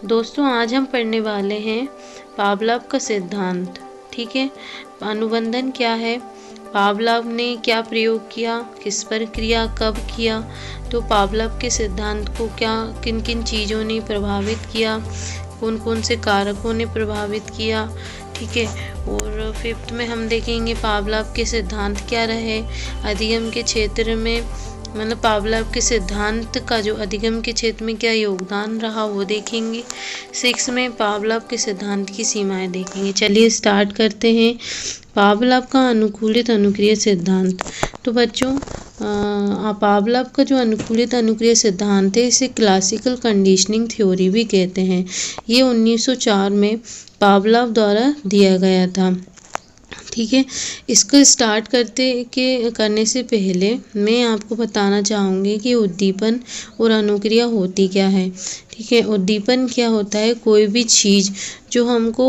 दोस्तों आज हम पढ़ने वाले हैं पावलोव का सिद्धांत। ठीक है, अनुबंधन क्या है, पावलोव ने क्या प्रयोग किया, किस पर क्रिया कब किया, तो पावलोव के सिद्धांत को क्या किन किन चीज़ों ने प्रभावित किया, कौन कौन से कारकों ने प्रभावित किया। ठीक है, और फिफ्थ में हम देखेंगे पावलोव के सिद्धांत क्या रहे, अधिगम के क्षेत्र में मतलब पावलोव के सिद्धांत का जो अधिगम के क्षेत्र में क्या योगदान रहा वो देखेंगे। सिक्स में पावलोव के सिद्धांत की सीमाएं देखेंगे। चलिए स्टार्ट करते हैं। पावलोव का अनुकूलित अनुक्रिया सिद्धांत। तो बच्चों पावलोव का जो अनुकूलित अनुक्रिया सिद्धांत है इसे क्लासिकल कंडीशनिंग थ्योरी भी कहते हैं। ये 1904 में पावलोव द्वारा दिया गया था। ठीक है, इसको स्टार्ट करने से पहले मैं आपको बताना चाहूँगी कि उद्दीपन और अनुक्रिया होती क्या है। ठीक है, उद्दीपन क्या होता है, कोई भी चीज़ जो हमको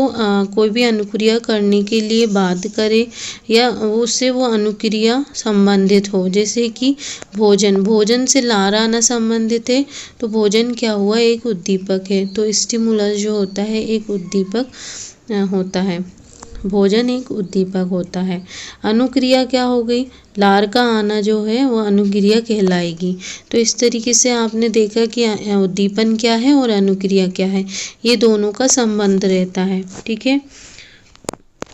कोई भी अनुक्रिया करने के लिए बाध्य करे या उससे वो अनुक्रिया संबंधित हो। जैसे कि भोजन से लार आना संबंधित है तो भोजन क्या हुआ, एक उद्दीपक है। तो स्टिमुलस जो होता है एक उद्दीपक होता है, भोजन एक उद्दीपक होता है। अनुक्रिया क्या हो गई, लार का आना जो है वो अनुक्रिया कहलाएगी। तो इस तरीके से आपने देखा कि उद्दीपन क्या है और अनुक्रिया क्या है, ये दोनों का संबंध रहता है। ठीक है,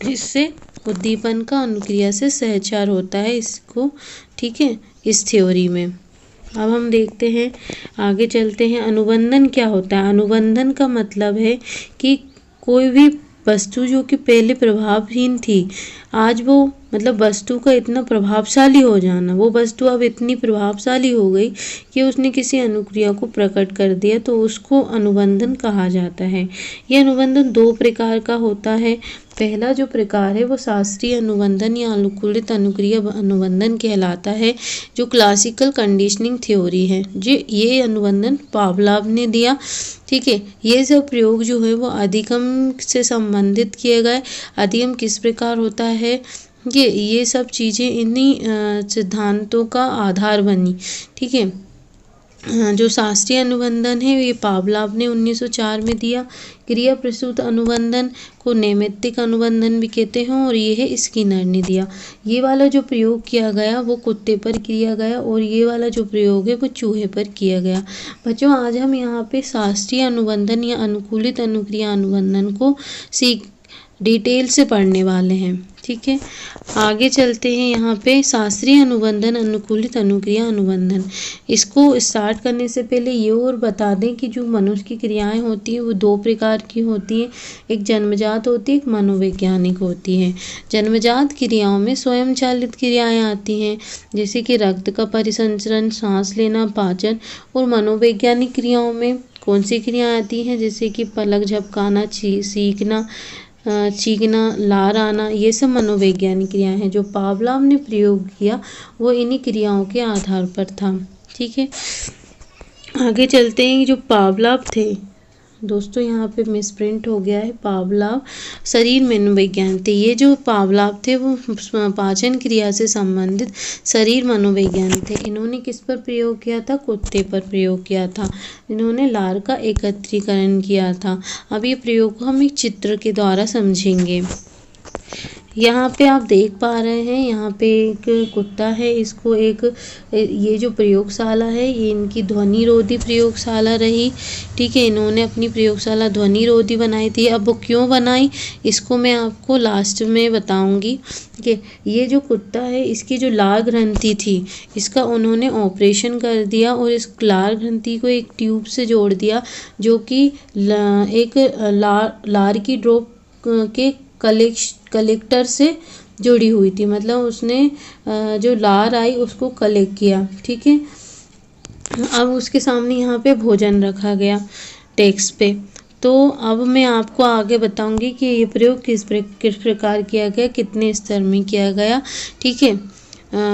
इससे उद्दीपन का अनुक्रिया से सहचार होता है इसको। ठीक है, इस थ्योरी में अब हम देखते हैं, आगे चलते हैं। अनुबंधन क्या होता है, अनुबंधन का मतलब है कि कोई भी वस्तु जो कि पहले प्रभावहीन थी, आज वो मतलब वस्तु का इतना प्रभावशाली हो जाना, वो वस्तु अब इतनी प्रभावशाली हो गई कि उसने किसी अनुक्रिया को प्रकट कर दिया, तो उसको अनुबंधन कहा जाता है। ये अनुबंधन दो प्रकार का होता है। पहला जो प्रकार है वो शास्त्रीय अनुबंधन या अनुकूलित अनुक्रिया अनुबंधन कहलाता है, जो क्लासिकल कंडीशनिंग थ्योरी है। ये अनुबंधन पावलोव ने दिया। ठीक है, ये सब प्रयोग जो है वो अधिगम से संबंधित किए गए। अधिगम किस प्रकार होता है, ये सब चीज़ें इन्हीं सिद्धांतों का आधार बनी। ठीक है, जो शास्त्रीय अनुबंधन है ये पावलोव ने 1904 में दिया। क्रिया प्रसूत अनुबंधन को नैमित्तिक अनुबंधन भी कहते हैं और ये है स्किनर ने दिया। ये वाला जो प्रयोग किया गया वो कुत्ते पर किया गया और ये वाला जो प्रयोग है वो चूहे पर किया गया। बच्चों आज हम यहाँ पे शास्त्रीय अनुबंधन या अनुकूलित अनुक्रिया अनुबंधन को डिटेल से पढ़ने वाले हैं। ठीक है, आगे चलते हैं। यहाँ पे शास्त्रीय अनुबंधन अनुकूलित अनुक्रिया अनुबंधन, इसको स्टार्ट करने से पहले ये और बता दें कि जो मनुष्य की क्रियाएं होती हैं वो दो प्रकार की होती हैं, एक जन्मजात होती है, एक मनोवैज्ञानिक होती है। जन्मजात क्रियाओं में स्वयं चालित क्रियाएं आती हैं, जैसे कि रक्त का परिसंचरण, सांस लेना, पाचन। और मनोवैज्ञानिक क्रियाओं में कौन सी क्रियाएं आती हैं, जैसे कि पलक झपकाना, चीखना, लार आना, ये सब मनोवैज्ञानिक क्रियाएं हैं। जो पावलोव ने प्रयोग किया वो इन्हीं क्रियाओं के आधार पर था। ठीक है, आगे चलते हैं। जो पावलोव थे दोस्तों, यहाँ पे मिसप्रिंट हो गया है, पावलोव शरीर मनोविज्ञान थे। ये जो पावलोव थे वो पाचन क्रिया से संबंधित शरीर मनोविज्ञान थे। इन्होंने किस पर प्रयोग किया था, कुत्ते पर प्रयोग किया था। इन्होंने लार का एकत्रीकरण किया था। अब ये प्रयोग को हम एक चित्र के द्वारा समझेंगे। यहाँ पे आप देख पा रहे हैं, यहाँ पे एक कुत्ता है, इसको ये जो प्रयोगशाला है ये इनकी ध्वनिरोधी प्रयोगशाला रही। ठीक है, इन्होंने अपनी प्रयोगशाला ध्वनिरोधी बनाई थी। अब वो क्यों बनाई इसको मैं आपको लास्ट में बताऊंगी। ठीक है, ये जो कुत्ता है इसकी जो लार ग्रंथि थी इसका उन्होंने ऑपरेशन कर दिया और इस लार ग्रंथि को एक ट्यूब से जोड़ दिया, जो कि एक लार की ड्रॉप के कलेक्टर से जुड़ी हुई थी। मतलब उसने जो लार आई उसको कलेक्ट किया। ठीक है, अब उसके सामने यहाँ पे भोजन रखा गया डेस्क पे। तो अब मैं आपको आगे बताऊंगी कि ये प्रयोग किस प्रकार किया गया, कितने स्तर में किया गया। ठीक है,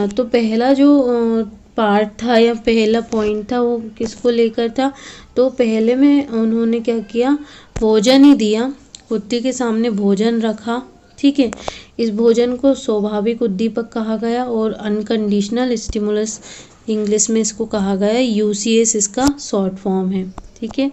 तो पहला जो पार्ट था या पहला पॉइंट था वो किसको लेकर था, तो पहले में उन्होंने क्या किया, भोजन ही दिया, कुत्ते के सामने भोजन रखा। ठीक है, इस भोजन को स्वाभाविक उद्दीपक कहा गया और अनकंडीशनल स्टिमुलस इंग्लिश में इसको कहा गया, यूसीएस इसका शॉर्ट फॉर्म है। ठीक है,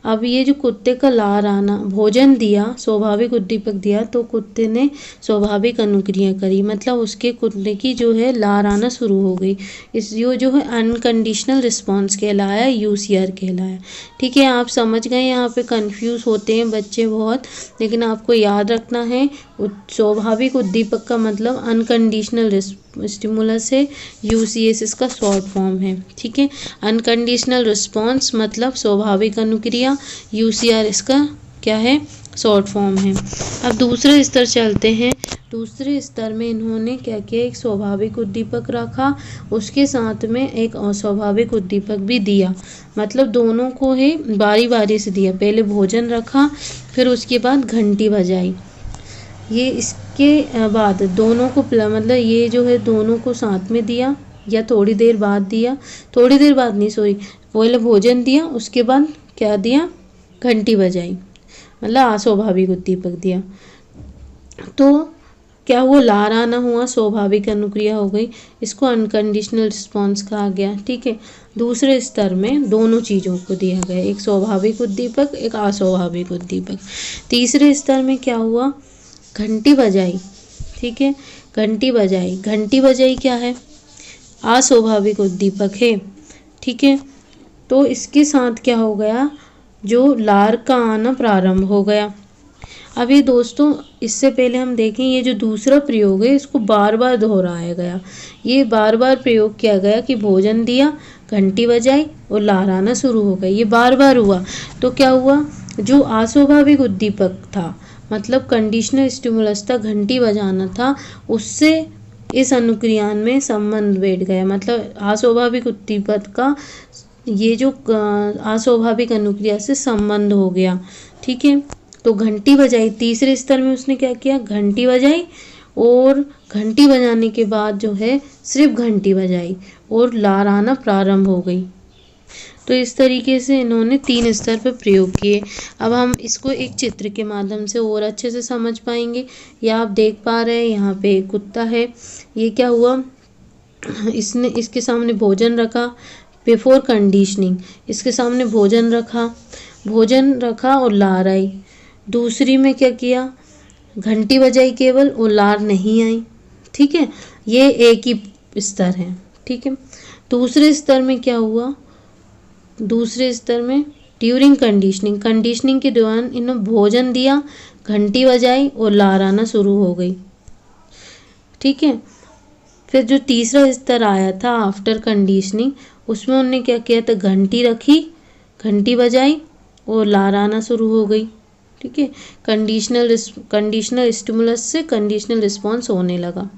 अब ये जो कुत्ते का लार आना, भोजन दिया, स्वाभाविक उद्दीपक दिया तो कुत्ते ने स्वाभाविक अनुक्रिया करी, मतलब उसके कुत्ते की जो है लार आना शुरू हो गई। इस यो जो है अनकंडीशनल रिस्पॉन्स कहलाया, यूसीआर कहलाया। ठीक है, आप समझ गए। यहाँ पे कंफ्यूज होते हैं बच्चे बहुत, लेकिन आपको याद रखना है स्वाभाविक उद्दीपक का मतलब अनकंडीशनल स्टिमुलस है, यूसीएस इसका शॉर्ट फॉर्म है। ठीक है, अनकंडीशनल रिस्पॉन्स मतलब स्वाभाविक अनुक्रिया, यूसीआर इसका क्या है, शॉर्ट फॉर्म है। अब दूसरे स्तर चलते हैं। दूसरे स्तर में इन्होंने क्या किया, एक स्वाभाविक उद्दीपक रखा, उसके साथ में एक अस्वाभाविक उद्दीपक भी दिया, मतलब दोनों को है बारी बारी से दिया। पहले भोजन रखा, फिर उसके बाद घंटी बजाई। ये इसके बाद दोनों को मतलब ये जो है दोनों को साथ में दिया या थोड़ी देर बाद दिया, थोड़ी देर बाद नहीं सॉरी, पहले भोजन दिया, उसके बाद क्या दिया, घंटी बजाई, मतलब अस्वाभाविक उद्दीपक दिया। तो क्या हुआ, लार आना हुआ, स्वाभाविक अनुक्रिया हो गई, इसको अनकंडीशनल रिस्पॉन्स कहा गया। ठीक है, दूसरे स्तर में दोनों चीज़ों को दिया गया, एक स्वाभाविक उद्दीपक, एक अस्वाभाविक उद्दीपक। तीसरे स्तर में क्या हुआ, घंटी बजाई। ठीक है, घंटी बजाई, घंटी बजाई क्या है, अस्वाभाविक उद्दीपक है। ठीक है, तो इसके साथ क्या हो गया, जो लार का आना प्रारंभ हो गया। अब ये दोस्तों, इससे पहले हम देखें, ये जो दूसरा प्रयोग है इसको बार बार दोहराया गया। ये बार बार प्रयोग किया गया कि भोजन दिया, घंटी बजाई और लार आना शुरू हो गया, ये बार बार हुआ। तो क्या हुआ, जो अस्वाभाविक उद्दीपक था, मतलब कंडीशनल स्टिमुलस था, घंटी बजाना था, उससे इस अनुक्रियान में संबंध बैठ गया, मतलब अस्वाभाविक उद्दीपक का ये जो अस्वाभाविक अनुक्रिया से संबंध हो गया। ठीक है, तो घंटी बजाई, तीसरे स्तर में उसने क्या किया, घंटी बजाई, और घंटी बजाने के बाद जो है सिर्फ घंटी बजाई और लार आना प्रारंभ हो गई। तो इस तरीके से इन्होंने 3 स्तर पर प्रयोग किए। अब हम इसको एक चित्र के माध्यम से और अच्छे से समझ पाएंगे। या आप देख पा रहे हैं, यहाँ पे एक कुत्ता है, ये क्या हुआ, इसने इसके सामने भोजन रखा, बिफोर कंडीशनिंग इसके सामने भोजन रखा और लार आई। दूसरी में क्या किया, घंटी बजाई केवल और लार नहीं आई। ठीक है, ये एक ही स्तर है। ठीक है, दूसरे स्तर में क्या हुआ, दूसरे स्तर में ड्यूरिंग कंडीशनिंग के दौरान इन्होंने भोजन दिया, घंटी बजाई और लार आना शुरू हो गई। ठीक है, फिर जो तीसरा स्तर आया था आफ्टर कंडीशनिंग, उसमें उन्होंने क्या किया था, घंटी रखी, घंटी बजाई और लार आना शुरू हो गई। ठीक है, कंडीशनल स्टिमुलस से कंडीशनल रिस्पॉन्स होने लगा।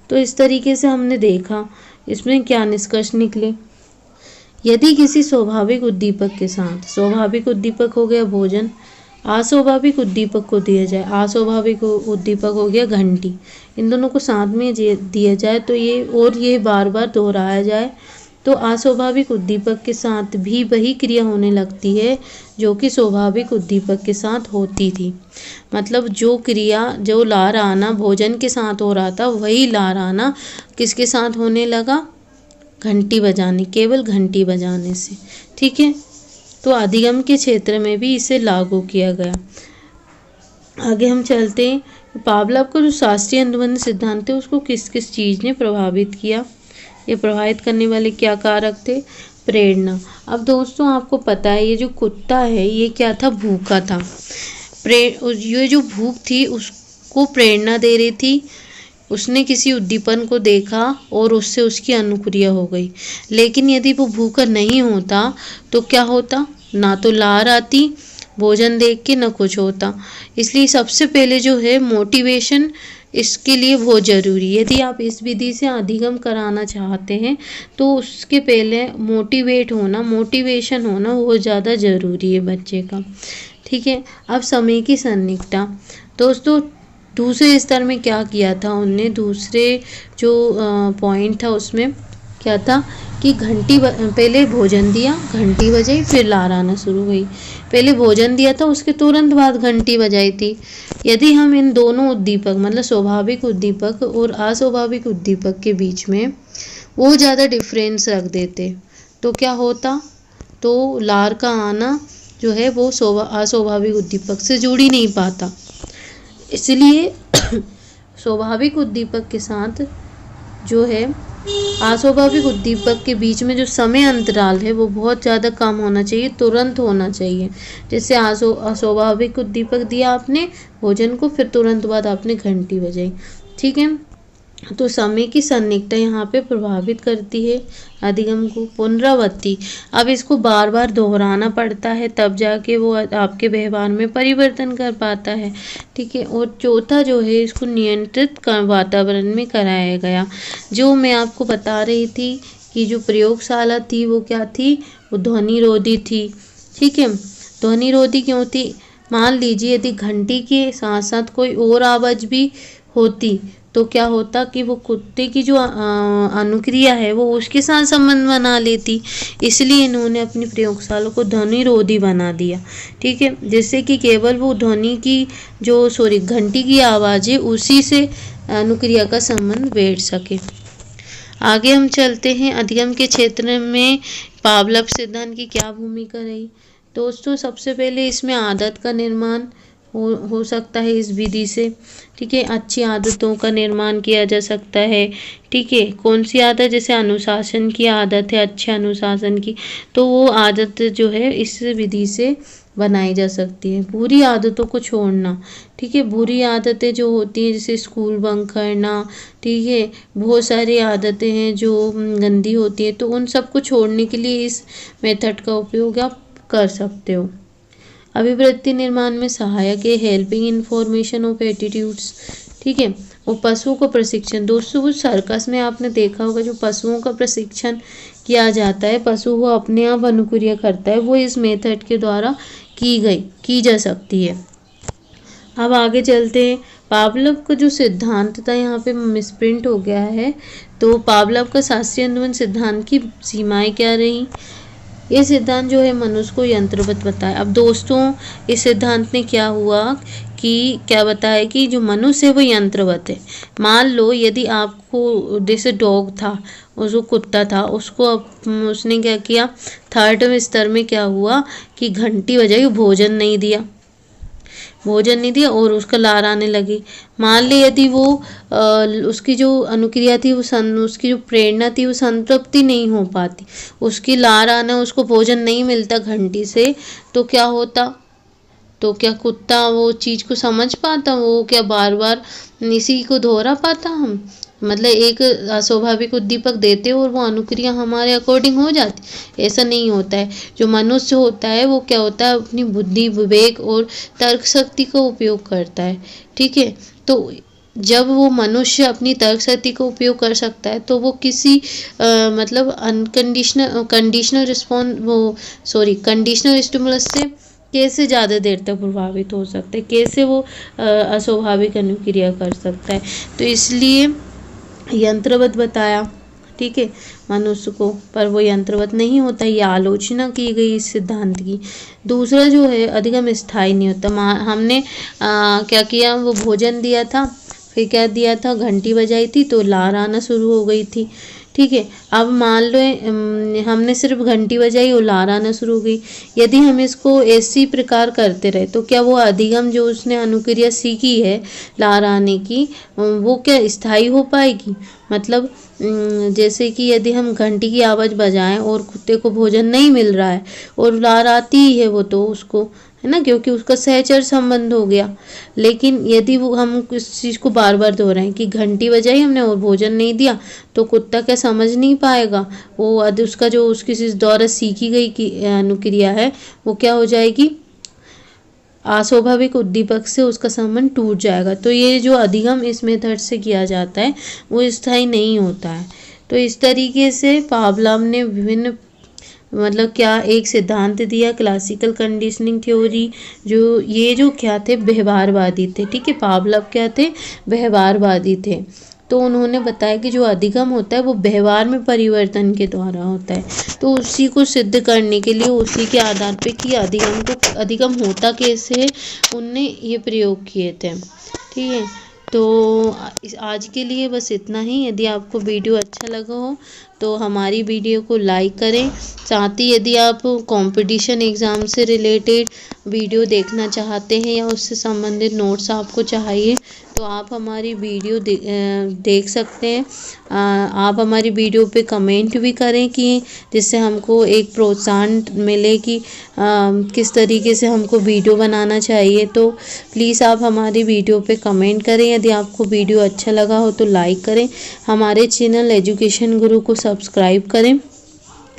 तो इस तरीके से हमने देखा, इसमें क्या निष्कर्ष निकले। यदि किसी स्वाभाविक उद्दीपक के साथ, स्वाभाविक उद्दीपक हो गया भोजन, अस्वाभाविक उद्दीपक को दिया जाए, अस्वाभाविक उद्दीपक हो गया घंटी, इन दोनों को साथ में दिया जाए तो ये बार बार दोहराया जाए, तो अस्वाभाविक उद्दीपक के साथ भी वही क्रिया होने लगती है जो कि स्वाभाविक उद्दीपक के साथ होती थी। मतलब जो क्रिया, जो लार आना भोजन के साथ हो रहा था, वही लार आना किसके साथ होने लगा, घंटी बजाने, केवल घंटी बजाने से। ठीक है, तो अधिगम के क्षेत्र में भी इसे लागू किया गया। आगे हम चलते हैं, पावलोव का जो शास्त्रीय अनुबंध सिद्धांत है उसको किस किस चीज़ ने प्रभावित किया, ये प्रभावित करने वाले क्या कारक थे, प्रेरणा। अब दोस्तों आपको पता है, ये जो कुत्ता है ये क्या था, भूखा था। ये जो भूख थी उसको प्रेरणा दे रही थी, उसने किसी उद्दीपन को देखा और उससे उसकी अनुक्रिया हो गई। लेकिन यदि वो भूखा नहीं होता तो क्या होता, ना तो लार आती भोजन देख के, न कुछ होता। इसलिए सबसे पहले जो है मोटिवेशन इसके लिए बहुत ज़रूरी है। यदि आप इस विधि से अधिगम कराना चाहते हैं तो उसके पहले मोटिवेशन होना बहुत ज़्यादा ज़रूरी है बच्चे का। ठीक है, अब समय की सन्निकटता। दोस्तों दूसरे स्तर में क्या किया था उनने, दूसरे जो पॉइंट था उसमें क्या था कि पहले भोजन दिया, घंटी बजाई, फिर लार आना शुरू हुई। पहले भोजन दिया था, उसके तुरंत बाद घंटी बजाई थी। यदि हम इन दोनों उद्दीपक मतलब स्वाभाविक उद्दीपक और अस्वाभाविक उद्दीपक के बीच में वो ज़्यादा डिफरेंस रख देते तो क्या होता, तो लार का आना जो है वो अस्वाभाविक उद्दीपक से जुड़ ही नहीं पाता। इसलिए स्वाभाविक उद्दीपक के साथ जो है अस्वाभाविक उद्दीपक के बीच में जो समय अंतराल है वो बहुत ज़्यादा कम होना चाहिए, तुरंत होना चाहिए। जैसे अस्वाभाविक उद्दीपक दिया आपने भोजन को, फिर तुरंत बाद आपने घंटी बजाई, ठीक है। तो समय की सन्निकटता यहाँ पे प्रभावित करती है अधिगम को। पुनरावृत्ति, अब इसको बार बार दोहराना पड़ता है, तब जाके वो आपके व्यवहार में परिवर्तन कर पाता है, ठीक है। और चौथा जो है, इसको नियंत्रित वातावरण में कराया गया। जो मैं आपको बता रही थी कि जो प्रयोगशाला थी वो क्या थी, वो ध्वनिरोधी थी, ठीक है। ध्वनिरोधी क्यों थी? मान लीजिए यदि घंटी के साथ साथ कोई और आवाज़ भी होती तो क्या होता कि वो कुत्ते की जो अनुक्रिया है वो उसके साथ संबंध बना लेती। इसलिए इन्होंने अपनी प्रयोगशाला को ध्वनिरोधी बना दिया, ठीक है, जिससे कि केवल वो ध्वनि की घंटी की आवाज़ है उसी से अनुक्रिया का संबंध बैठ सके। आगे हम चलते हैं, अधिगम के क्षेत्र में पावलोव सिद्धांत की क्या भूमिका रही। दोस्तों, सबसे पहले इसमें आदत का निर्माण हो सकता है इस विधि से, ठीक है। अच्छी आदतों का निर्माण किया जा सकता है, ठीक है। कौन सी आदत? जैसे अनुशासन की आदत है, अच्छे अनुशासन की, तो वो आदत जो है इस विधि से बनाई जा सकती है। बुरी आदतों को छोड़ना, ठीक है। बुरी आदतें जो होती हैं जैसे स्कूल बंक करना, ठीक है, बहुत सारी आदतें हैं जो गंदी होती है, तो उन सब को छोड़ने के लिए इस मेथड का उपयोग आप कर सकते हो। अभिवृत्ति निर्माण में सहायक है हेल्पिंग इन्फॉर्मेशन ऑफ एटीट्यूड्स, ठीक है। वो पशुओं को प्रशिक्षण, दोस्तों वो सर्कस में आपने देखा होगा जो पशुओं का प्रशिक्षण किया जाता है, पशु वो अपने आप अनुक्रिया करता है, वो इस मेथड के द्वारा की जा सकती है। अब आगे चलते हैं, पावलोव का जो सिद्धांत था यहाँ पे मिसप्रिंट हो गया है। तो पावलोव का शास्त्रीय अनुबंध सिद्धांत की सीमाएं क्या रही? ये सिद्धांत जो है मनुष्य को यंत्रवत बताया। अब दोस्तों, इस सिद्धांत में क्या हुआ कि क्या बताया कि जो मनुष्य है वो यंत्रवत है। मान लो यदि आपको, जैसे डॉग था, उसको कुत्ता था, उसको उसने क्या किया, थर्ड स्तर में क्या हुआ कि घंटी बजाई, भोजन नहीं दिया और उसका लार आने लगी। मान ले यदि वो उसकी जो अनुक्रिया थी, उसकी जो प्रेरणा थी वो संतृप्ति नहीं हो पाती, उसकी लार आना, उसको भोजन नहीं मिलता घंटी से, तो क्या होता? तो क्या कुत्ता वो चीज़ को समझ पाता? वो क्या बार बार इसी को दोहरा पाता? हम मतलब एक अस्वाभाविक उद्दीपक देते और वो अनुक्रिया हमारे अकॉर्डिंग हो जाती? ऐसा नहीं होता है। जो मनुष्य होता है वो क्या होता है, अपनी बुद्धि, विवेक और तर्क शक्ति का उपयोग करता है, ठीक है। तो जब वो मनुष्य अपनी तर्क शक्ति का उपयोग कर सकता है तो वो किसी मतलब कंडीशनल स्टिमुलस से कैसे ज़्यादा देर तक प्रभावित हो सकता है, कैसे वो अस्वाभाविक अनुक्रिया कर सकता है। तो इसलिए यंत्रवत बताया, ठीक है, मनुष्य को, पर वो यंत्रवत नहीं होता। ये आलोचना की गई इस सिद्धांत की। दूसरा जो है, अधिगम स्थायी नहीं होता। हमने क्या किया, वो भोजन दिया था, फिर क्या दिया था, घंटी बजाई थी तो लार आना शुरू हो गई थी, ठीक है। अब मान लो हमने सिर्फ घंटी बजाई और लार आना शुरू हो गई। यदि हम इसको इसी प्रकार करते रहे तो क्या वो अधिगम जो उसने अनुक्रिया सीखी है लार आने की, वो क्या स्थायी हो पाएगी? मतलब जैसे कि यदि हम घंटी की आवाज़ बजाएं और कुत्ते को भोजन नहीं मिल रहा है और लार आती ही है वो, तो उसको, है ना, क्योंकि उसका सहचर संबंध हो गया। लेकिन यदि वो हम इस चीज़ को बार बार दोहराएं कि घंटी बजाई हमने और भोजन नहीं दिया, तो कुत्ता क्या समझ नहीं पाएगा? वो उसका जो उसकी द्वारा सीखी गई की अनुक्रिया है वो क्या हो जाएगी, अस्वाभाविक उद्दीपक से उसका संबंध टूट जाएगा। तो ये जो अधिगम इस मेथड से किया जाता है वो स्थायी नहीं होता है। तो इस तरीके से पावलोव ने विभिन्न मतलब क्या एक सिद्धांत दिया, क्लासिकल कंडीशनिंग थ्योरी, जो क्या थे, व्यवहारवादी थे, ठीक है। पावलोव क्या थे, व्यवहारवादी थे। तो उन्होंने बताया कि जो अधिगम होता है वो व्यवहार में परिवर्तन के द्वारा होता है। तो उसी को सिद्ध करने के लिए, उसी के आधार पे कि अधिगम होता कैसे है, उनने ये प्रयोग किए थे, ठीक है। तो आज के लिए बस इतना ही। यदि आपको वीडियो अच्छा लगा हो तो हमारी वीडियो को लाइक करें। साथ ही यदि आप कंपटीशन एग्ज़ाम से रिलेटेड वीडियो देखना चाहते हैं या उससे संबंधित नोट्स आपको चाहिए तो आप हमारी वीडियो देख सकते हैं। आप हमारी वीडियो पे कमेंट भी करें कि जिससे हमको एक प्रोत्साहन मिले कि किस तरीके से हमको वीडियो बनाना चाहिए। तो प्लीज़ आप हमारी वीडियो पे कमेंट करें। यदि आपको वीडियो अच्छा लगा हो तो लाइक करें। हमारे चैनल एजुकेशन गुरु को सब्सक्राइब करें।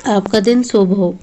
आपका दिन शुभ हो।